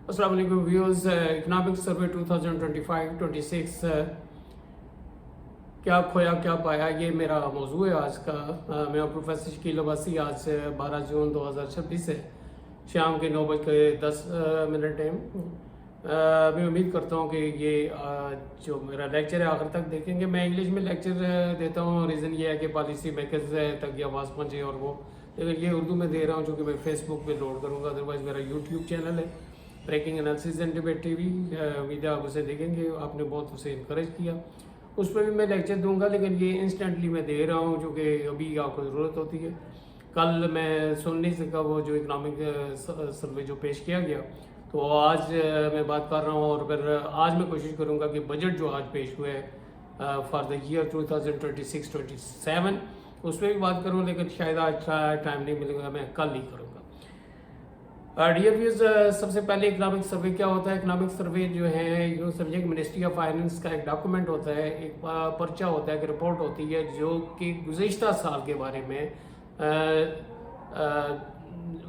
अस्सलाम वालेकुम viewers. Economic सर्वे 2025-26 क्या खोया क्या पाया, ये मेरा मौजू है आज का। मैं प्रोफेसर शकील अब्बासी। आज 12 जून 2026 है, शाम के 9:10 है। मैं उम्मीद करता हूँ कि ये जो मेरा लेक्चर है आखिर तक देखेंगे। मैं इंग्लिश में लेक्चर देता हूँ, रीज़न ये है कि पॉलिसी मेकर्स तक ये आवाज़ पहुँचे और वो, लेकिन ये उर्दू में दे रहा हूँ चूँकि मैं फेसबुक पे लोड करूँगा। अदरवाइज़ मेरा यूट्यूब चैनल है breaking analysis and debate TV, उम्मीद है आप उसे देखेंगे। आपने बहुत उसे इनकरेज किया, उस पर भी मैं लेक्चर दूंगा, लेकिन ये इंस्टेंटली मैं दे रहा हूँ जो कि अभी आपको ज़रूरत होती है। कल मैं सुन नहीं सका वो जो इकनॉमिक सर्वे जो पेश किया गया, तो आज मैं बात कर रहा हूँ। और फिर आज मैं कोशिश करूँगा कि बजट जो आज पेश हुआ है फॉर द ईयर 2026-27 उस पर भी बात करूँ, लेकिन शायद आज टाइम नहीं मिलेगा, मैं कल ही करूँगा। डियर व्यूज, सबसे पहले इकनॉमिक सर्वे क्या होता है। इकनॉमिक सर्वे जो है यूँ समझिए कि मिनिस्ट्री ऑफ फाइनेंस का एक डॉक्यूमेंट होता है, एक पर्चा होता है, एक रिपोर्ट होती है जो कि गुज़िश्ता साल के बारे में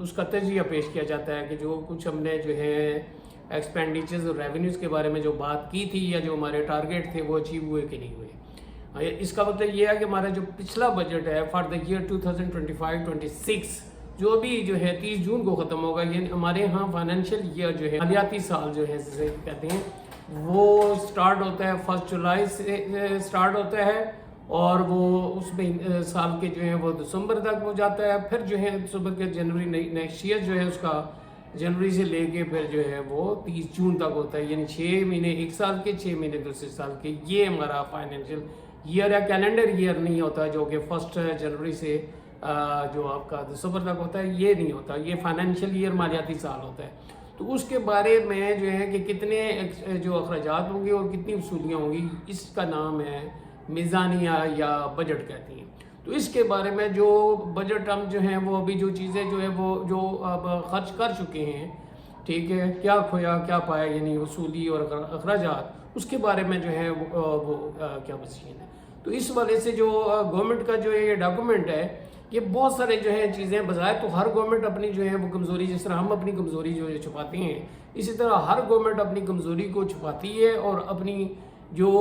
उसका तजिया पेश किया जाता है कि जो कुछ हमने जो है एक्सपेंडिचर्स और रेवेन्यूज़ के बारे में जो बात की थी या जो हमारे टारगेट थे वो अचीव हुए कि नहीं हुए। इसका मतलब ये है कि हमारा जो पिछला बजट है फॉर द ईयर 2025-26 जो भी जो है 30 जून को ख़त्म होगा, ये हमारे यहाँ फाइनेंशियल ईयर जो है मालियाती साल जो है जिसे कहते हैं, वो स्टार्ट होता है 1 जुलाई से स्टार्ट होता है और वो उसमें साल के जो है वो दिसंबर तक हो जाता है। फिर जो है दिसंबर के जनवरी नेक्स्ट ईयर जो है उसका जनवरी से लेके फिर जो है वो 30 जून तक होता है, यानी 6 महीने एक साल के, 6 महीने दूसरे साल के। ये हमारा फाइनेंशियल ईयर या कैलेंडर ईयर नहीं होता जो कि 1 जनवरी से जो आपका दिसंबर तक होता है, ये नहीं होता। ये फाइनेंशियल ईयर मालियाती साल होता है। तो उसके बारे में जो है कि कितने जो अखराजात होंगे और कितनी वसूलियाँ होंगी, इसका नाम है मीज़ानिया या बजट कहती हैं। तो इसके बारे में जो बजट हम जो हैं वो अभी जो चीज़ें जो है वो जो अब खर्च कर चुके हैं, ठीक है, क्या खोया क्या पाया, यानी वसूली और अखराजात, उसके बारे में जो है वो क्या वसीन है। तो इस वाले से जो गवर्नमेंट का जो ये डॉक्यूमेंट है, ये बहुत सारे जो है चीज़ें बजाय तो हर गवर्नमेंट अपनी जो है वो कमज़ोरी, जिस तरह हम अपनी कमज़ोरी जो है छुपाते हैं, इसी तरह हर गवर्नमेंट अपनी कमज़ोरी को छुपाती है और अपनी जो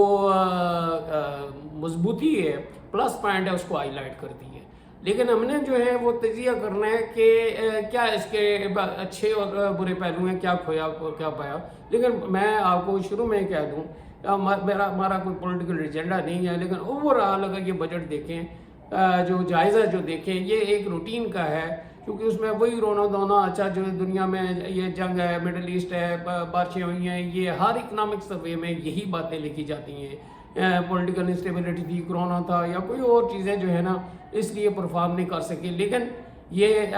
मजबूती है, प्लस पॉइंट है, उसको हाईलाइट करती है। लेकिन हमने जो है वो तजिया करना है कि क्या इसके अच्छे और बुरे पहलू हैं, क्या खोया क्या पाया। लेकिन मैं आपको शुरू में कह दूँ, हमारा कोई पॉलिटिकल एजेंडा नहीं है, लेकिन ओवरऑल अगर ये बजट देखें, जो जायज़ा जो देखें, ये एक रूटीन का है, क्योंकि उसमें वही रोना धोना, अच्छा जो दुनिया में ये जंग है, मिडल ईस्ट है, बारिशें हुई हैं, ये हर इकनॉमिक सर्वे में यही बातें लिखी जाती हैं। पॉलिटिकल इंस्टेबिलिटी थी, कोरोना था या कोई और चीज़ें जो है ना, इसलिए परफॉर्म नहीं कर सके। लेकिन ये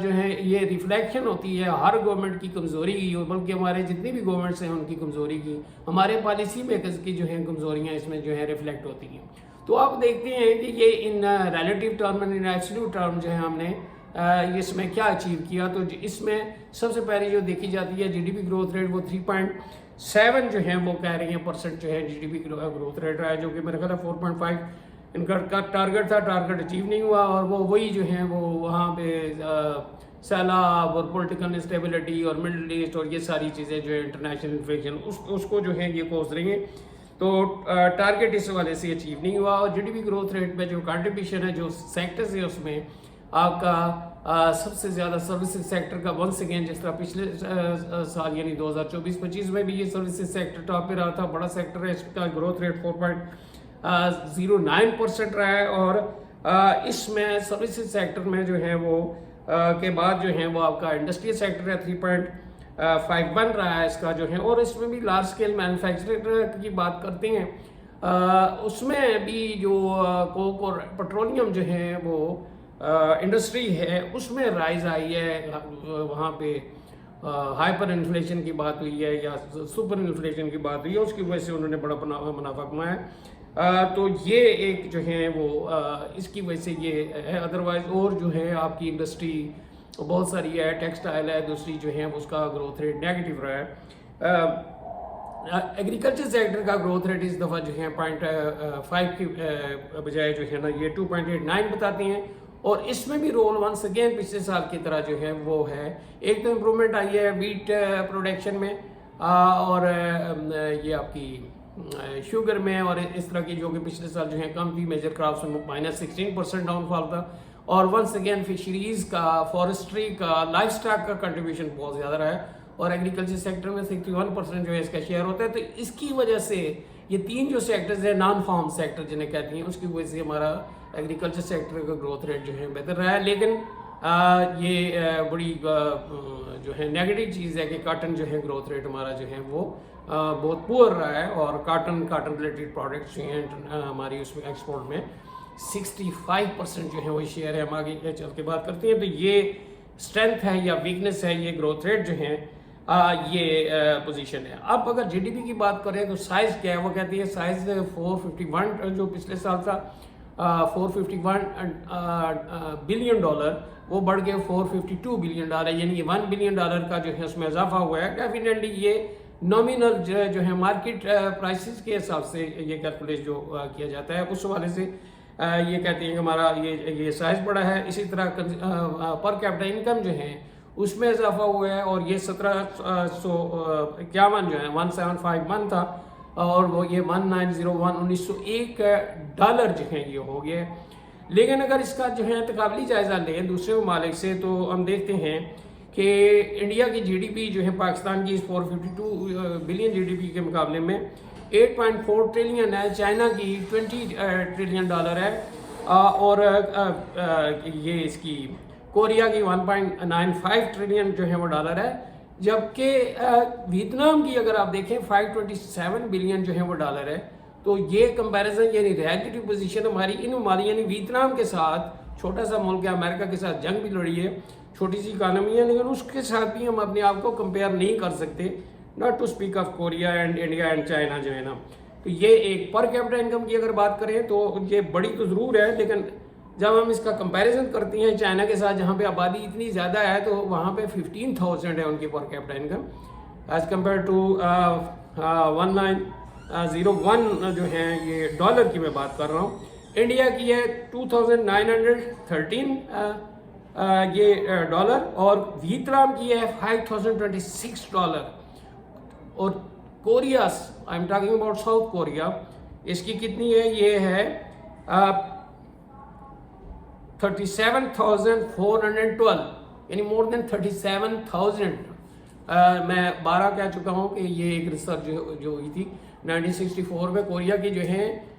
जो है ये रिफ्लेक्शन होती है हर गवर्नमेंट की कमज़ोरी की, और बल्कि हमारे जितनी भी गवर्नमेंट्स हैं उनकी कमज़ोरी की, हमारे पॉलिसी मेकर्स की जो है कमज़ोरियाँ इसमें जो है रिफ्लेक्ट होती हैं। तो आप देखते हैं कि ये in relative term and in absolute term जो है हमने इसमें क्या अचीव किया। तो इसमें सबसे पहले जो देखी जाती है जीडीपी ग्रोथ रेट, वो 3.7 जो है वो कह रही हैं परसेंट जो है जीडीपी ग्रोथ रेट रहा है, जो कि मेरे ख्याल 4.5 इनका टारगेट था, टारगेट अचीव नहीं हुआ। और वो वही जो है वो वहाँ पे सैलाब और पॉलिटिकल इंस्टेबिलिटी और मिडल ईस्ट और ये सारी चीज़ें जो है इंटरनेशनल इन्फ्लेशन उसको जो है ये कोस रही हैं। तो टारगेट इस वाले से अचीव नहीं हुआ। और जीडीपी ग्रोथ रेट में जो कंट्रीब्यूशन है जो सेक्टर्स है उसमें आपका सबसे ज़्यादा सर्विसेज सेक्टर का वंस अगेन, जिस तरह पिछले साल यानी 2024-25 में भी ये सर्विसेज सेक्टर टॉप पे रहा था, बड़ा सेक्टर है, इसका ग्रोथ रेट 4.09% रहा है। और इसमें सर्विसेज सेक्टर में जो है वो के बाद जो है वो आपका इंडस्ट्रियल सेक्टर है 3.51 रहा है इसका जो है। और इसमें भी लार्ज स्केल मैन्युफैक्चरिंग की बात करते हैं, उसमें भी जो कोक और पेट्रोलियम जो है वो इंडस्ट्री है उसमें राइज आई है। वहाँ पे हाइपर इन्फ्लेशन की बात हुई है या सुपर इन्फ्लेशन की बात हुई है, उसकी वजह से उन्होंने बड़ा मुनाफा कमाया। तो ये एक जो है वो इसकी वजह से ये है। अदरवाइज और जो है आपकी इंडस्ट्री बहुत सारी है, टेक्सटाइल है, दूसरी जो है उसका ग्रोथ रेट नेगेटिव रहा है। एग्रीकल्चर सेक्टर का ग्रोथ रेट इस दफ़ा जो है 0.5 की बजाय जो है ना ये 2.89 बताती हैं। और इसमें भी रोल वंस अगेन पिछले साल की तरह जो है वो है। एक तो इम्प्रूवमेंट आई है वीट प्रोडक्शन में और ये आपकी शुगर में, और इस तरह की जो कि पिछले साल जो है कम थी। मेजर क्रॉप्स में -16% डाउनफॉल था। और वंस अगेन फिशरीज का, फॉरेस्ट्री का, लाइफ स्टॉक का कंट्रीब्यूशन बहुत ज़्यादा रहा है, और एग्रीकल्चर सेक्टर में 61% जो है इसका शेयर होता है। तो इसकी वजह से ये तीन जो सेक्टर्स है, नॉन फार्म सेक्टर जिन्हें कहती हैं, उसकी वजह से हमारा एग्रीकल्चर सेक्टर का ग्रोथ रेट जो है बेहतर रहा है। लेकिन ये बड़ी जो है नेगेटिव चीज़ है कि कॉटन जो है ग्रोथ रेट हमारा जो है वो बहुत पुअर रहा है, और कॉटन रिलेटेड प्रोडक्ट्स जो हैं हमारी उसमें एक्सपोर्ट में 65% जो है वो शेयर है। हम आगे चल के बात करते हैं। तो ये स्ट्रेंथ है या वीकनेस है, ये ग्रोथ रेट जो है ये पोजीशन है। अब अगर जीडीपी की बात करें तो साइज क्या है, वो कहती है साइज 451 जो पिछले साल था 451 बिलियन डॉलर, वो बढ़ के 452 बिलियन डॉलर, यानी $1 बिलियन का जो है उसमें इजाफा हुआ है। डेफिनेटली ये नॉमिनल जो है मार्केट प्राइसेस के हिसाब से ये कैलकुलेट जो किया जाता है, उस हवाले से ये कहती है कि हमारा ये साइज बड़ा है। इसी तरह पर कैपिटा इनकम जो है उसमें इजाफा हुआ है, और ये 1751 जो है 1751 था, और वो ये 1901 डॉलर जो है ये हो गया। लेकिन अगर इसका जो है तकाबली जायज़ा लें दूसरे ममालिक से, तो हम देखते हैं कि इंडिया की जीडीपी जो है पाकिस्तान की 452 बिलियन जीडीपी के मुकाबले में 8.4 ट्रिलियन है। चाइना की 20 ट्रिलियन डॉलर है, और ये इसकी कोरिया की 1.95 ट्रिलियन जो है वो डॉलर है। जबकि वियतनाम की अगर आप देखें 527 बिलियन जो है वो डॉलर है। तो ये कंपैरिजन यानी रिलेटिव पोजीशन हमारी इन ममालिक यानी वियतनाम के साथ, छोटा सा मुल्क है, अमेरिका के साथ जंग भी लड़ी है, छोटी सी इकानमी है, लेकिन उसके साथ भी हम अपने आप को कंपेयर नहीं कर सकते, not to speak of Korea and India and China जो है ना। तो ये एक पर कैपिटा इनकम की अगर बात करें तो ये बड़ी तो ज़रूर है, लेकिन जब हम इसका कंपैरिजन करते हैं चाइना के साथ, जहाँ पे आबादी इतनी ज़्यादा है, तो वहाँ पे 15,000 है उनकी per capita income as compare to 1901 जो है ये डॉलर की मैं बात कर रहा हूँ। इंडिया की है 2913 ये डॉलर, और वियतनाम की है 5026 डॉलर। और Korea, I am talking about south Korea, इसकी कितनी है, ये है 37,412, यानी मोर देन 37,000। मैं 12 कह चुका हूँ कि ये एक रिसर्च जो हुई थी 1964 में। कोरिया की जो है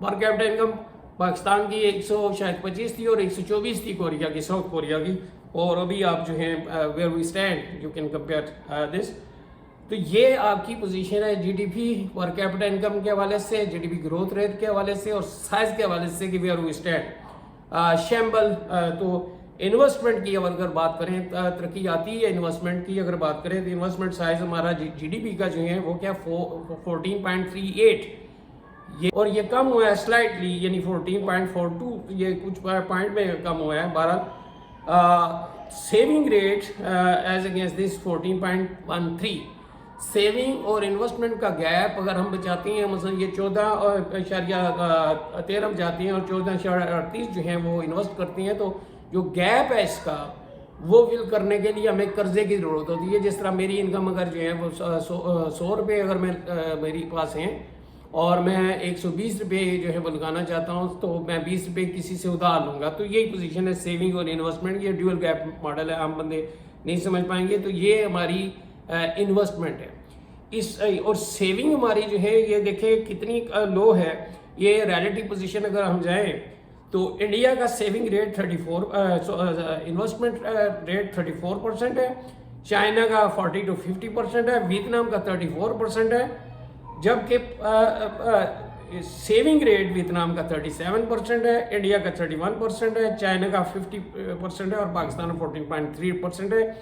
पर कैपिटा इनकम पाकिस्तान की 125 थी और 124 थी कोरिया की, साउथ कोरिया की। और अभी आप जो हैं where we stand you can compare this. तो ये आपकी पोजीशन है जीडीपी पर कैपिटा इनकम के हवाले से, जीडीपी ग्रोथ रेट के हवाले से, और साइज के हवाले से कि वेयर वी स्टैंड। शैम्बल तो इन्वेस्टमेंट की अगर बात करें, तरक्की आती है इन्वेस्टमेंट की अगर बात करें, तो इन्वेस्टमेंट साइज हमारा जीडीपी का जो है वो क्या 14.38, ये और ये कम हुआ है स्लाइटली, यानी 14.42, ये कुछ पॉइंट में कम हुआ है। 12 saving rate as against this 14.13। Saving और इन्वेस्टमेंट का गैप अगर हम बचाते हैं, मतलब ये 14.13 बचाते हैं और 14.38 जो है वो इन्वेस्ट करते हैं, तो जो गैप है इसका वो फिल करने के लिए हमें कर्जे की ज़रूरत होती है। जिस तरह मेरी इनकम अगर जो है वो 100 रुपये अगर मेरी पास हैं और मैं 120 रुपये जो है वो लगाना चाहता हूँ, तो मैं 20 रुपये किसी से उधार लूँगा। तो यही पोजीशन है सेविंग और इन्वेस्टमेंट की। ड्यूअल गैप मॉडल है, आम बंदे नहीं समझ पाएंगे। तो ये हमारी इन्वेस्टमेंट है। इस और सेविंग हमारी जो है ये देखें कितनी लो है। ये रिलेटिव पोजीशन अगर हम जाएं तो इंडिया का सेविंग रेट 34, इन्वेस्टमेंट रेट 34% है, चाइना का 40 to 50% है, वियतनाम का 34% है, जबकि सेविंग रेट वियतनाम का 37% है, इंडिया का 31% है, चाइना का 50% है और पाकिस्तान का 14.3% है।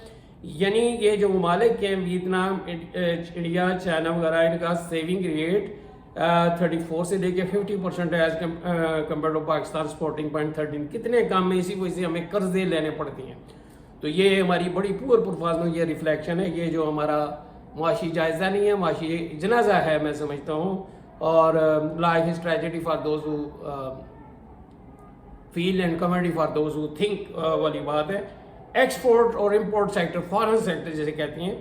यानी ये जो ममालिक के वियतनाम, इंडिया, चाइना वगैरह, इनका सेविंग रेट 34 से लेके 50% है एज कम्पेयर टू पाकिस्तान 14.13। कितने काम में इसी वजह से हमें कर्जे लेने पड़ती हैं। तो ये हमारी बड़ी पुअर परफॉर्मेंस, ये रिफ्लेक्शन है। ये जो हमारा मुआशी जायज़ा नहीं है, मुआशी जनाजा है मैं समझता हूँ। और life is tragedy for those who feel and comedy for those who think वाली बात है। एक्सपोर्ट और इंपोर्ट सेक्टर, फॉरेन सेक्टर जिसे कहती हैं,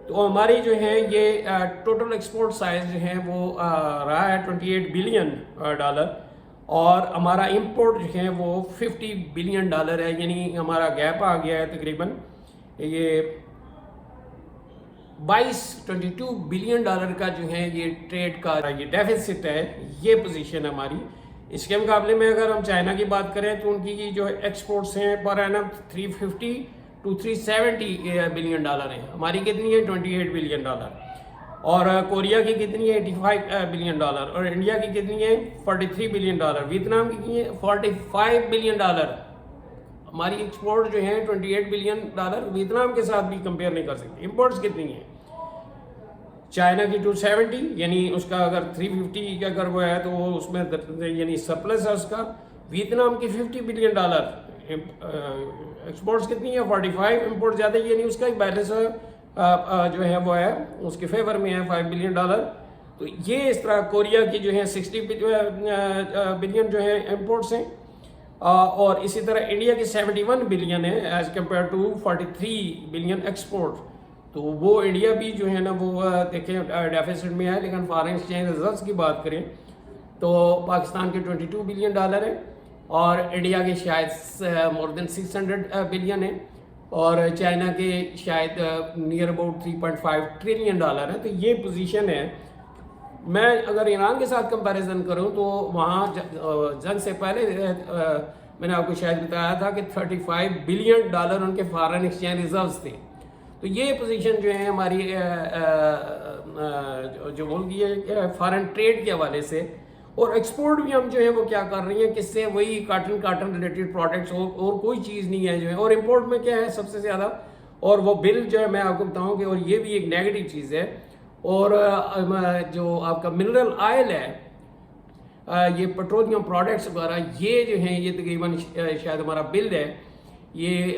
तो हमारी जो है ये टोटल एक्सपोर्ट साइज जो है वो रहा है 28 बिलियन डॉलर, और हमारा इंपोर्ट जो है वो 50 बिलियन डॉलर है। यानी हमारा गैप आ गया है तकरीबन ये 22 बिलियन डॉलर का जो है ये ट्रेड का ये डेफिसिट है, ये पोजीशन है हमारी। इसके मुकाबले में अगर हम चाइना की बात करें तो उनकी जो एक्सपोर्ट्स हैं per annum 350 to 370 billion dollar हैं। हमारी कितनी है 28 बिलियन डॉलर, और कोरिया की कितनी है 85 बिलियन डॉलर, और इंडिया की कितनी है 43 बिलियन डॉलर, वियतनाम की कितनी है 45 बिलियन डॉलर। हमारी एक्सपोर्ट जो है 28 बिलियन डॉलर, वियतनाम के साथ भी कंपेयर नहीं कर सकते। इंपोर्ट्स कितनी है चाइना की 270, यानी उसका अगर 350 का अगर वो है तो वो उसमें यानी सरप्लस है उसका। वियतनाम की 50 बिलियन डॉलर, एक्सपोर्ट्स कितनी है 45, इंपोर्ट ज़्यादा, यानी उसका एक बैलेंस जो है वो है उसके फेवर में है 5 बिलियन डॉलर। तो ये इस तरह कोरिया की जो है 60 बिलियन जो है इंपोर्ट्स हैं, और इसी तरह इंडिया की 71 बिलियन है as compare to 43 billion export. तो वो इंडिया भी जो है ना वो देखें डेफिसिट में है। लेकिन फॉरेन एक्सचेंज रिजर्व्स की बात करें तो पाकिस्तान के 22 बिलियन डॉलर है, और इंडिया के शायद मोर देन 600 बिलियन है, और चाइना के शायद नियर अबाउट 3.5 ट्रिलियन डॉलर है। तो ये पोजीशन है। मैं अगर ईरान के साथ कंपैरिजन करूं तो वहाँ जंग से पहले मैंने आपको शायद बताया था कि 35 बिलियन डॉलर उनके फॉरेन एक्सचेंज रिजर्व्स थे। तो ये पोजीशन जो है हमारी जो बोल है फॉरेन ट्रेड के हवाले से। और एक्सपोर्ट भी हम जो है वो क्या कर रही हैं, किससे, वही काटन रिलेटेड प्रोडक्ट्स, और कोई चीज़ नहीं है जो है। और इंपोर्ट में क्या है सबसे ज़्यादा, और वो बिल जो है मैं आपको बताऊँ कि, और ये भी एक नेगेटिव चीज़ है। और जो आपका मिनरल ऑयल है, ये पेट्रोलियम प्रोडक्ट्स वगैरह, ये जो हैं ये तकरीबन शायद हमारा बिल है ये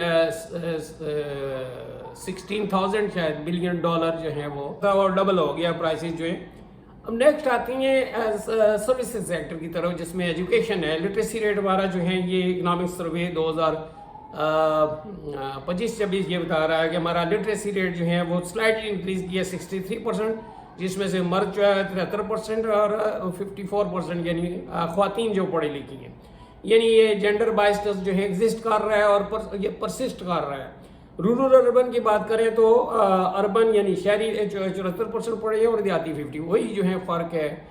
16,000 शायद बिलियन डॉलर जो है वो, और डबल हो गया प्राइसेस जो है। अब नेक्स्ट आती हैं सर्विसेज सेक्टर की तरफ, जिसमें एजुकेशन है। लिटरेसी रेट हमारा जो है ये इकनॉमिक सर्वे 2025-26 ये बता रहा है कि हमारा लिटरेसी रेट जो है वो स्लाइटली इंक्रीज किया 63%, जिसमें से मर्द जो है 73% और 54% यानी ख्वातीन जो पढ़ी लिखी हैं। यानी ये जेंडर बाइस्ड जो है एग्जिस्ट कर रहा है और ये परसिस्ट कर रहा है। रूरल अर्बन की बात करें तो अर्बन यानी शहरी 74% पड़े हैं और देहाती 50। वही जो है फ़र्क है,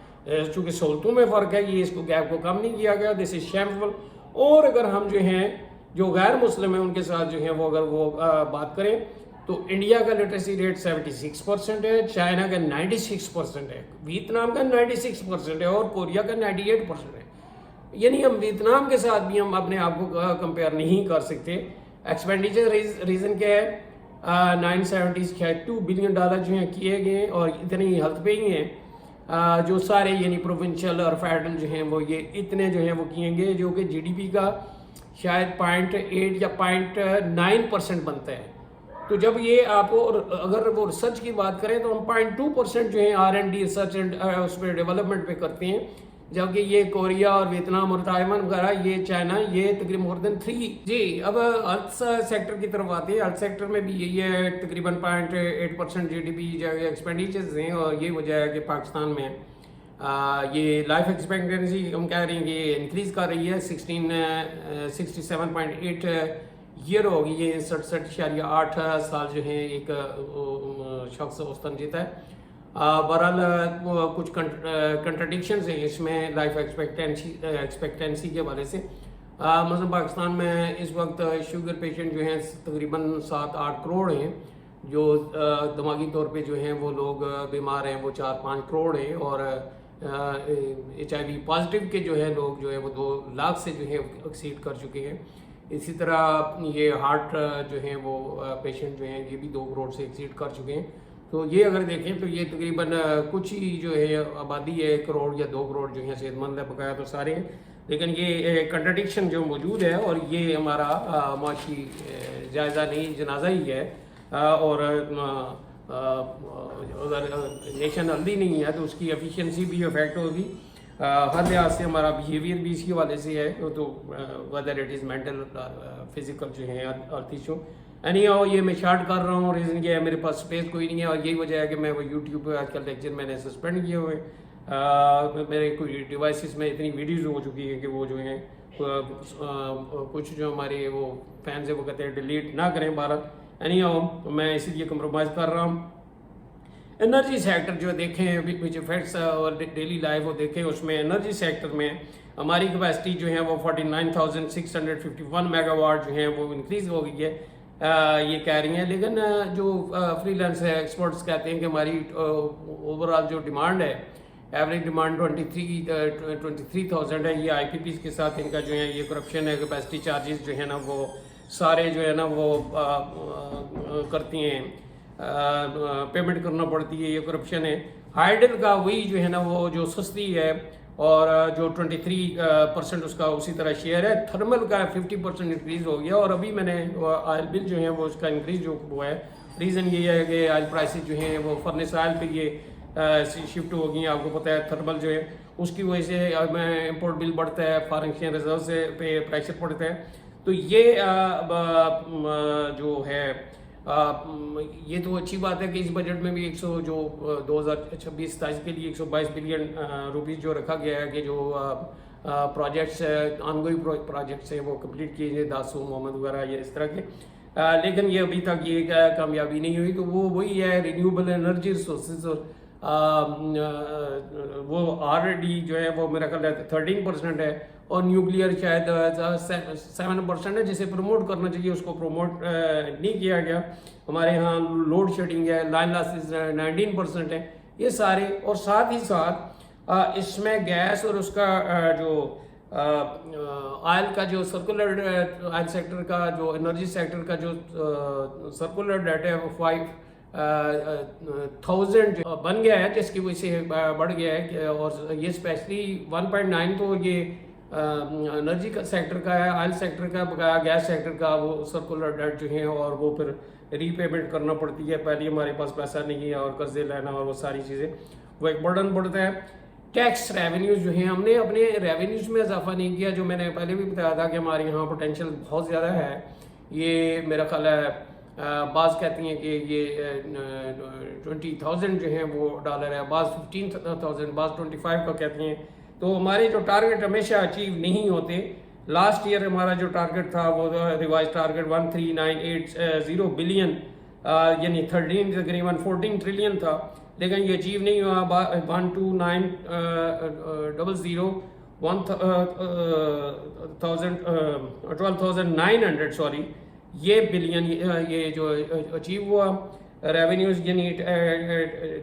चूँकि सहूलतों में फ़र्क है, ये इसको गैप को कम नहीं किया गया। This is shameful. और अगर हम जो हैं जो गैर मुस्लिम हैं उनके साथ जो है वो अगर वो बात करें तो इंडिया का लिटरेसी रेट 76% है, चाइना का 96% है, वियतनाम का 96% है, और कोरिया का 98% है। यानी हम वियतनाम के साथ भी हम अपने आप को कंपेयर नहीं कर सकते। एक्सपेंडिचर रीज़न क्या है, 972 बिलियन डॉलर जो हैं किए गए, और इतने ही हेल्थ पे ही हैं जो सारे यानी प्रोविंशियल और फेडरल जो हैं वो ये इतने जो हैं वो किए गए, जो कि जीडीपी का शायद 0.8 या 0.9% बनता है। तो जब ये आपको अगर वो रिसर्च की बात करें तो हम 0.2% जो है R&D रिसर्च एंड उस पर डेवलपमेंट पे करते हैं, जबकि ये कोरिया और वियतनाम और ताइवान वगैरह, ये चाइना, ये तकरीबन मोर देन 3। जी, अब अर्थ सेक्टर की तरफ आते हैं। अर्थ सेक्टर में भी यही है, तकरीबन 0.8% जीडीपी जो एक्सपेंडिचर्स हैं, और ये वजह है कि पाकिस्तान में ये लाइफ एक्सपेक्टेंसी हम कह रहे हैं कि इंक्रीज़ कर रही है। 67.8 ईयर होगी ये, 67.8 साल जो है एक शख्स औसतन जीता है। बहरहाल कुछ कंट्रडिक्शंस हैं इसमें लाइफ एक्सपेक्टेंसी के हवाले से। मतलब पाकिस्तान में इस वक्त शुगर पेशेंट जो हैं तकरीबन 7-8 करोड़ हैं, जो दिमागी तौर पे जो हैं वो लोग बीमार हैं वो 4-5 करोड़ हैं, और HIV पॉजिटिव के जो है लोग जो है वो 2 लाख से जो है एक्सीड कर चुके हैं। इसी तरह ये हार्ट जो हैं वो पेशेंट जो हैं ये भी 2 करोड़ से एक्सीड कर चुके हैं। तो ये अगर देखें तो ये तकरीबन कुछ ही जो है आबादी है 1 करोड़ या 2 करोड़ जो है सेहतमंद है, बकाया तो सारे हैं, लेकिन ये कंट्रडिक्शन जो मौजूद है, और ये हमारा माशी जायज़ा नहीं जनाजा ही है। और अगर नेशन हेल्दी नहीं है तो उसकी एफिशिएंसी भी इफेक्ट होगी। हर लिहाज से हमारा बिहेवियर भी इसी हवाले से है, तो whether it is mental physical जो है अर्थ इशू। एनी हाउ ये मैं शार्ट कर रहा हूँ, रीज़न ये है मेरे पास स्पेस कोई नहीं है, और यही वजह है कि मैं वो यूट्यूब पे आजकल लेक्चर मैंने सस्पेंड किए हुए हैं। मेरे कोई डिवाइसेस में इतनी वीडियोज़ हो चुकी है कि वो जो हैं कुछ जो हमारे वो फैंस है वो कहते हैं डिलीट ना करें भारत। एनी हाउ मैं इसीलिए कंप्रोमाइज़ कर रहा हूँ। एनर्जी सेक्टर जो देखें विच इफेक्ट्स और डेली लाइफ वो देखें, उसमें एनर्जी सेक्टर में हमारी कैपेसिटी जो है वो 49,651 मेगावाट जो है वो इंक्रीज़ हो गई है, ये कह रही हैं। लेकिन जो फ्रीलांस है एक्सपर्ट्स कहते हैं कि हमारी ओवरऑल जो डिमांड है, एवरेज डिमांड 23,000 है। ये IPPs के साथ इनका जो है ये करप्शन है, कैपेसिटी चार्जेस जो है ना वो सारे जो है ना वो करती हैं, पेमेंट करना पड़ती है, ये करप्शन है। हाइडल का वही जो है ना वो जो सस्ती है, और जो 23% उसका उसी तरह शेयर है। थर्मल का 50% इंक्रीज़ हो गया, और अभी मैंने ऑयल बिल जो है वो उसका इंक्रीज़ जो हुआ है, रीज़न ये है कि ऑयल प्राइसेस जो हैं वो फर्नेस ऑयल पे ये शिफ्ट हो गई हैं। आपको पता है थर्मल जो है उसकी वजह से में इम्पोर्ट बिल बढ़ता है, फॉरेन एक्सचेंज रिजर्व से पे प्रेशर पड़ता है। तो ये जो है ये तो अच्छी बात है कि इस बजट में भी 100 जो 2026-27 के लिए 122 बिलियन रुपीस जो रखा गया है कि जो प्रोजेक्ट्स ऑनगोइंग प्रोजेक्ट्स हैं वो कंप्लीट किए जाए, दासू मोहम्मद वगैरह ये इस तरह के। लेकिन ये अभी तक ये कामयाबी नहीं हुई। तो वो वही है रिन्यूएबल एनर्जी रिसोर्सेज, वो ऑलरेडी जो है वो मेरा ख्याल है 13% है, और न्यूक्लियर शायद 7% है, जिसे प्रमोट करना चाहिए उसको प्रमोट नहीं किया गया। हमारे यहाँ लोड शेडिंग है, लाइन लॉसेस 19% है, ये सारे। और साथ ही साथ इसमें गैस और उसका जो ऑयल का जो सर्कुलर ऑयल सेक्टर का जो एनर्जी सेक्टर का जो सर्कुलर डेट है वो 5,000 बन गया है, जिसकी वजह से बढ़ गया है। और ये स्पेशली 1.9 तो ये एनर्जी का सेक्टर का है, ऑयल सेक्टर का, गैस सेक्टर का वो सर्कुलर डेट जो है, और वो फिर रीपेमेंट करना पड़ती है। पहले हमारे पास पैसा नहीं है और कर्जे लेना और वो सारी चीज़ें, वो एक बर्डन पड़ता है। टैक्स रेवेन्यूज जो हैं, हमने अपने रेवेन्यूज में इजाफा नहीं किया। जो मैंने पहले भी बताया था कि हमारे यहाँ पोटेंशियल बहुत ज़्यादा है। ये मेरा ख्याल है बाज़ कहती हैं कि ये 20,000 जो है वो डॉलर है, बाज़ 15,000, बाज़ 25 का कहती हैं। तो हमारे जो टारगेट हमेशा अचीव नहीं होते। लास्ट ईयर हमारा जो टारगेट था वो रिवाइज टारगेट 13,980 बिलियन यानी 13 तकरीबन 14 ट्रिलियन था, लेकिन ये अचीव नहीं हुआ। 12,900 सॉरी ये बिलियन ये जो अचीव हुआ रेवेन्यूज यानी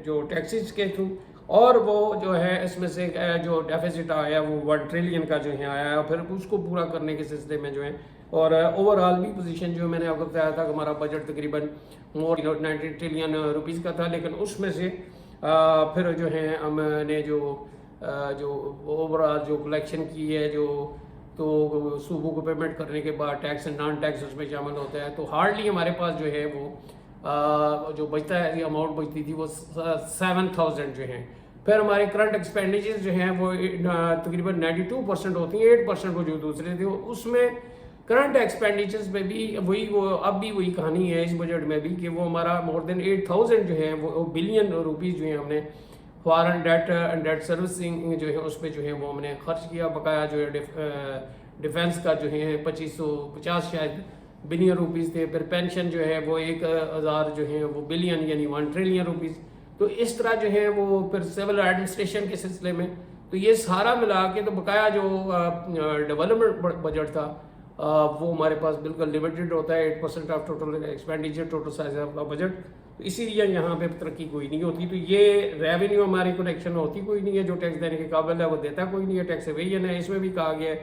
जो टैक्सेस के थ्रू। और वो जो है इसमें से जो डेफिसिट आया वो 1 ट्रिलियन का जो है आया है, फिर उसको पूरा करने के सिलसिले में जो है। और ओवरऑल भी पोजीशन जो मैंने आपको बताया था कि हमारा बजट तकरीबन मोर 90 ट्रिलियन रुपीज़ का था, लेकिन उसमें से फिर जो है हमने जो ओवरऑल जो कलेक्शन की है जो, तो सूबों को पेमेंट करने के बाद टैक्स एंड नॉन टैक्स उसमें शामिल होता है, तो हार्डली हमारे पास जो है वो जो बचता है अमाउंट बचती थी वो 7,000 जो है। फिर हमारे करंट एक्सपेंडिचर्स जो हैं वो तकरीबन 92% होती हैं, 8% वो जो दूसरे थे। उसमें करंट एक्सपेंडिचर्स में भी वो अब भी वही कहानी है इस बजट में भी कि वो हमारा मोर देन 8,000 जो है वो बिलियन रुपीज़ जो है हमने foreign debt and debt servicing जो है उस पर जो है वो हमने खर्च किया। बकाया जो है डिफेंस का जो है 2,550 शायद बिलियन रुपीज़ थे। फिर पेंशन जो है वो 1,000 जो है वो बिलियन यानी 1 ट्रिलियन रुपीज़। तो इस तरह जो है वो फिर सिविल एडमिनिस्ट्रेशन के सिलसिले में, तो ये सारा मिला के तो बकाया जो डेवलपमेंट बजट था वो हमारे पास बिल्कुल लिमिटेड होता है, 8% of total expenditure total size of budget. तो इसीलिए यहाँ पे तरक्की कोई नहीं होती। तो ये रेवेन्यू हमारी कलेक्शन होती कोई नहीं है, जो टैक्स देने के काबिल है वो देता कोई नहीं है। टैक्स एवेजन है, इसमें भी कहा गया है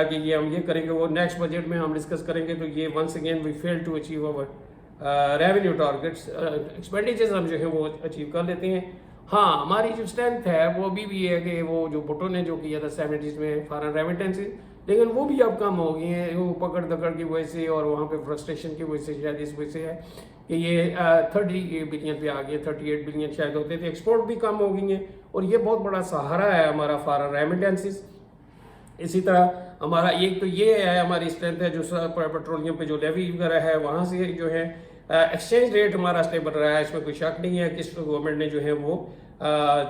कि ये हम ये करेंगे, वो नेक्स्ट बजट में हम डिस्कस करेंगे। तो ये once again we fail to achieve our revenue targets. Expenditures हम जो है वो अचीव कर लेते हैं। हाँ, हमारी जो स्ट्रेंथ है वो अभी भी है कि वो जो भुट्टो ने जो किया था 70s में फॉरेन रेमिटेंसेस, लेकिन वो भी अब कम हो गई हैं, वो पकड़ दकड़ की वजह से और वहाँ पे फ्रस्ट्रेशन की वजह से, शायद इस वजह से है कि ये 30 बिलियन पे आ गए, 38 बिलियन शायद होते थे। एक्सपोर्ट भी कम हो गई हैं और ये बहुत बड़ा सहारा है हमारा फॉरेन रेमिटेंसेस। इसी तरह हमारा एक तो ये है, हमारी स्ट्रेंथ है जो पेट्रोलियम पे जो लेवी वगैरह है वहाँ से जो है एक्सचेंज रेट हमारा स्टेबल रहा है, इसमें कोई शक नहीं है। किस गवर्नमेंट ने जो है वो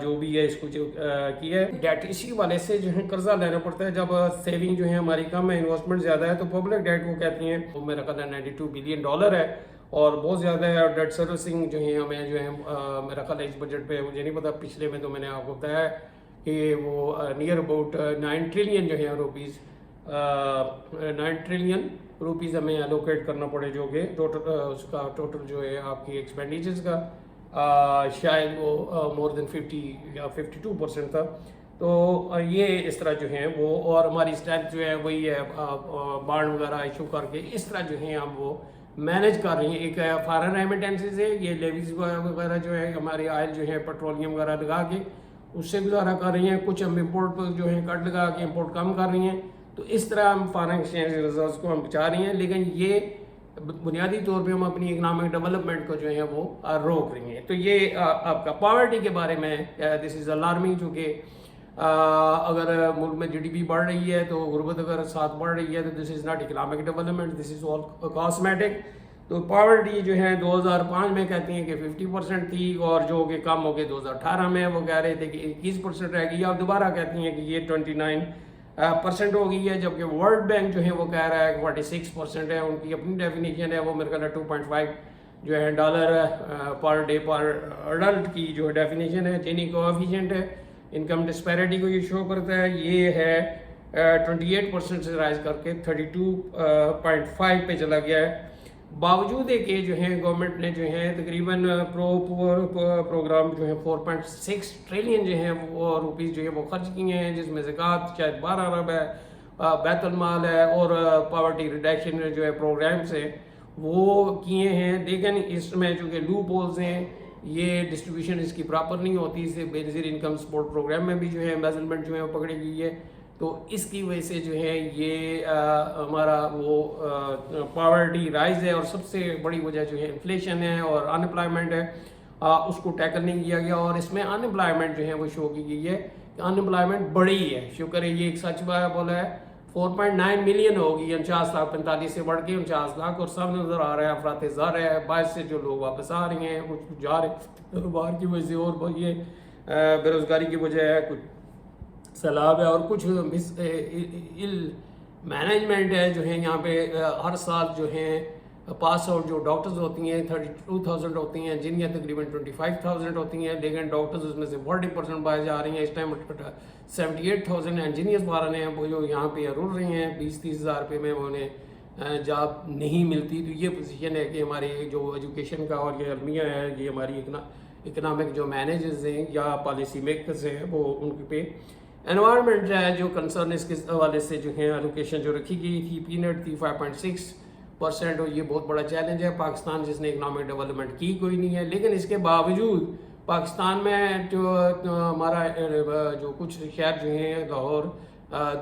जो भी है इसको जो किया है। डेट इसी वाले से जो है कर्जा लेना पड़ता है, जब सेविंग जो है हमारी कम है, इन्वेस्टमेंट ज़्यादा है, तो पब्लिक डेट वो कहती हैं, वो मेरा ख्याल है 92 बिलियन डॉलर है और बहुत ज़्यादा है। और डेट सर्विसिंग जो है हमें जो है मेरा ख्याल है इस बजट पे, मुझे नहीं पता, पिछले में तो मैंने आपको बताया कि वो नियर अबाउट 9 ट्रिलियन जो है रुपीज़, 9 ट्रिलियन रुपीज़ हमें एलोकेट करना पड़े, जो कि टोटल उसका टोटल जो है आपकी एक्सपेंडिचर्स का शायद वो मोर देन 50 या 52% था। तो ये इस तरह जो है वो, और हमारी स्ट्रेंथ जो है वही है बांड वगैरह इशू करके इस तरह जो है हम वो मैनेज कर रही हैं। एक फॉरेन रेमिटेंसेस है, ये लेवीज वगैरह जो है हमारे ऑयल जो है पेट्रोलियम वगैरह लगा के उससे गुजारा कर रही हैं, कुछ हम इम्पोर्ट पर जो है कट लगा के इम्पोर्ट कम कर रही हैं। तो इस तरह हम फॉरेन एक्सचेंज रिजर्व्स को हम बचा रही हैं, लेकिन ये बुनियादी तौर पे हम अपनी इकनॉमिक डेवलपमेंट को जो है वो रोक रही हैं। तो ये आपका पॉवर्टी के बारे में दिस इज़ अलार्मिंग, चूँकि अगर मुल्क में जीडीपी बढ़ रही है तो गुर्बत अगर साथ बढ़ रही है तो this is not economic development, this is all cosmetic. तो पॉवर्टी जो है 2005 में कहती हैं कि 50% थी और जो कि कम हो गए 2018 में, वो कह रहे थे कि 21% रह गई, अब दोबारा कहती हैं कि ये 29% हो गई है, जबकि वर्ल्ड बैंक जो है वो कह रहा है कि 46% है। उनकी अपनी डेफिनेशन है, वो मेरे ख्याल 2.5 जो है डॉलर पर डे पर अडल्ट की जो डेफिनेशन है। चीनी कोएफिशिएंट है, इनकम डिस्पैरिटी को ये शो करता है, ये है 28% से राइज करके 32.5 पे चला गया है। बावजूद है कि जो है गवर्नमेंट ने जो है तकरीबन प्रोग्राम जो है 4.6 ट्रिलियन जो है वो रुपीज़ जो है वो खर्च किए हैं, जिसमें ज़कात शायद 12 अरब है, बैतुल माल है, और पॉवर्टी रिडक्शन जो है प्रोग्राम्स है वो किए हैं। लेकिन इसमें चूँकि लूप होल्स हैं, ये डिस्ट्रीब्यूशन इसकी प्रॉपर नहीं होती, इससे बेनज़ीर इनकम सपोर्ट प्रोग्राम में भी जो है एम्बेजलमेंट जो है वो पकड़ी गई है। तो इसकी वजह से जो है ये हमारा वो पॉवर्टी राइज है, और सबसे बड़ी वजह जो है इन्फ्लेशन है और अनएम्प्लॉयमेंट है, उसको टैकल नहीं किया गया। और इसमें अनएम्प्लॉयमेंट जो है वो शो की गई है कि अनएम्प्लॉयमेंट बढ़ी है, शुक्र है ये एक सच बोला है। 4.9 मिलियन होगी, 49,45 से बढ़ के 49 लाख, और सब नज़र आ रहा है अफरात ज़र है, बाहर से जो लोग वापस आ रहे हैं, कुछ जा रहे हैं बाहर की वजह से, और ये बेरोज़गारी की वजह है, कुछ सैलाब है, और कुछ मैनेजमेंट है जो है यहाँ पे। हर साल जो है पास आउट जो डॉक्टर्स होती हैं 32,000 होती हैं, इंजीनियर तकरीबन 25,000 होती हैं, लेकिन डॉक्टर्स उसमें से 40% बाहर जा रही हैं। इस टाइम 78,000 इंजीनियर्स बाहर हैं वो जो यहाँ पे रुल रही हैं, 20-30 हज़ार रुपये में उन्हें जॉब नहीं मिलती। तो ये पोजीशन है कि हमारे जो एजुकेशन का और ये अलमिया है, ये हमारी इकनॉमिक जो मैनेजर्स हैं या पॉलिसी मेकर्स हैं वो उनके पे एनवायरनमेंट है जो कंसर्न, इसके हवाले से जो है एलोकेशन जो रखी गई थी पीनट थी 5.6%, और ये बहुत बड़ा चैलेंज है। पाकिस्तान जिसने इकनॉमिक डेवलपमेंट की कोई नहीं है, लेकिन इसके बावजूद पाकिस्तान में जो हमारा जो कुछ शहर जो हैं, लाहौर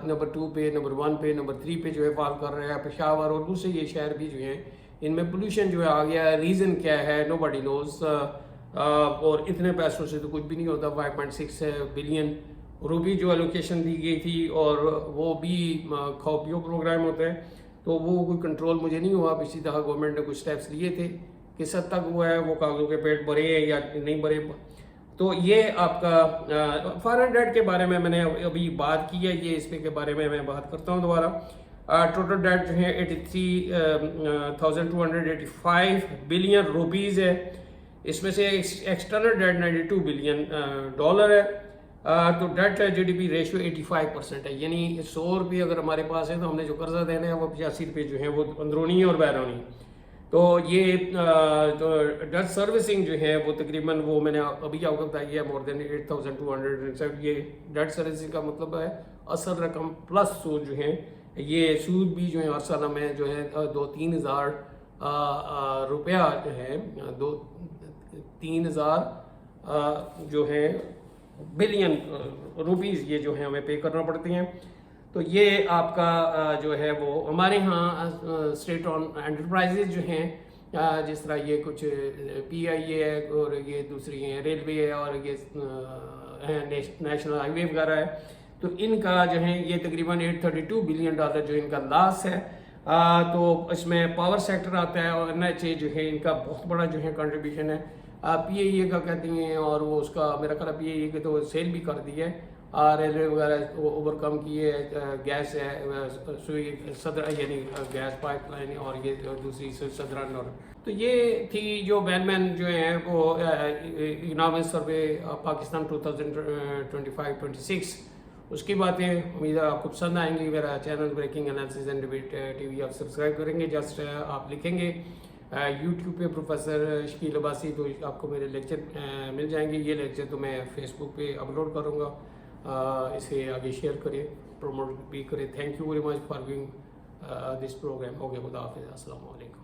नंबर 2 पे, नंबर 1 पे, नंबर 3 पे जो है फॉल कर रहा है, पेशावर और दूसरे ये शहर भी जो हैं इनमें पोल्यूशन जो है आ गया है। रीज़न क्या है, नोबडी नोज, और इतने पैसों से तो कुछ भी नहीं होता। 5.6 बिलियन रुपी जो एलोकेशन दी गई थी, और वो भी खौफियो प्रोग्राम होता है, तो वो कोई कंट्रोल मुझे नहीं हुआ। इसी तरह गवर्नमेंट ने कुछ स्टेप्स लिए थे, किस हद तक हुआ है वो कागज़ों के पेट भरे हैं या नहीं भरे। तो ये आपका फॉरेन डेट के बारे में मैंने अभी बात की है, ये इसके बारे में मैं बात करता हूँ दोबारा। टोटल डेट जो है 83,285 बिलियन रुपीज़ है, इसमें से एक्सटर्नल डेट 92 बिलियन डॉलर है। तो डेट जीडीपी रेशियो 85% है, यानी 100 रुपये अगर हमारे पास है तो हमने जो कर्जा देना है वो 85 रुपये जो है वो अंदरूनी और बैरूनी। तो ये तो डेट सर्विसिंग जो है वो तकरीबन वो मैंने अभी आपको बताई है मोर देन 8,200। ये डेट सर्विसिंग का मतलब है असल रकम प्लस सूद जो है, ये सूद भी जो है हर साल में जो है 2-3 हज़ार रुपया जो है 2-3 हज़ार जो है बिलियन रुपीज़ ये जो है हमें पे करना पड़ती हैं। तो ये आपका जो है वो हमारे यहाँ स्टेट ऑन एंटरप्राइजेज जो हैं, जिस तरह ये कुछ PIA है और ये दूसरी हैं रेलवे है और ये नेशनल हाईवे वगैरह है, तो इनका जो है ये तकरीबन $832 बिलियन जो इनका लॉस है। तो इसमें पावर सेक्टर आता है और NHA जो है इनका बहुत बड़ा जो है कंट्रीब्यूशन है। PIA का कहती हैं और वो उसका मेरा ख्याल PIA के तो सेल भी कर दी है, रेलवे वगैरह ओवरकम की है, गैस है सुई सदरा यानी गैस पाइपलाइन और ये दूसरी सदरा नॉर। तो ये थी जो बैनमैन जो है वो इकोनॉमिक सर्वे पाकिस्तान 2025-26 उसकी बातें। उम्मीद है आपको पसंद आएंगी। मेरा channel breaking analysis and debate TV आप सब्सक्राइब करेंगे, जस्ट आप लिखेंगे यूट्यूब पे प्रोफेसर शकील अब्बासी तो आपको मेरे लेक्चर मिल जाएंगे। ये लेक्चर तो मैं फेसबुक पे अपलोड करूँगा, इसे आगे शेयर करें, प्रमोट भी करें। Thank you very much for viewing this program. Okay, खुदा हाफिज़, अस्सलाम वालेकुम।